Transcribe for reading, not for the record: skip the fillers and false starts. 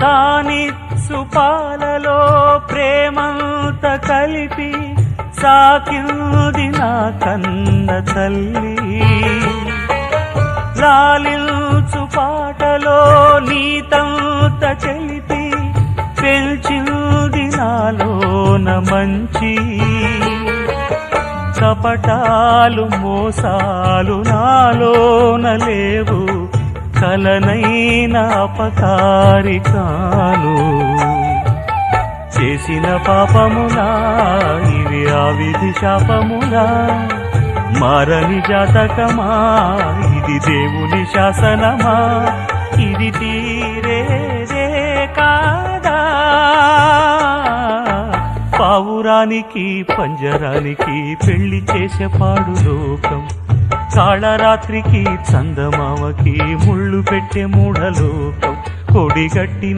తానిచ్చు పాలలో ప్రేమంత కలిపి సాకింది నా కన్న తల్లి. లాలించు పాటలో నీతంత చెలిపి పెంచింది నాలోన మంచి. కపటాలు మోసాలు నాలోన లేవు, కలనైన అపకారి కాను. చేసిన పాపములా ఇవి ఆ విధి శాపములా, మారని జాతకమా ఇది దేవుని శాసనమా, ఇది తీరేదే కాదా. పావురానికి పంజరానికి పెళ్లి చేసే పాడు లోకం, కాళరాత్రికి చందమామకి ముళ్ళు పెట్టే మూఢలోకం. కొడిగట్టి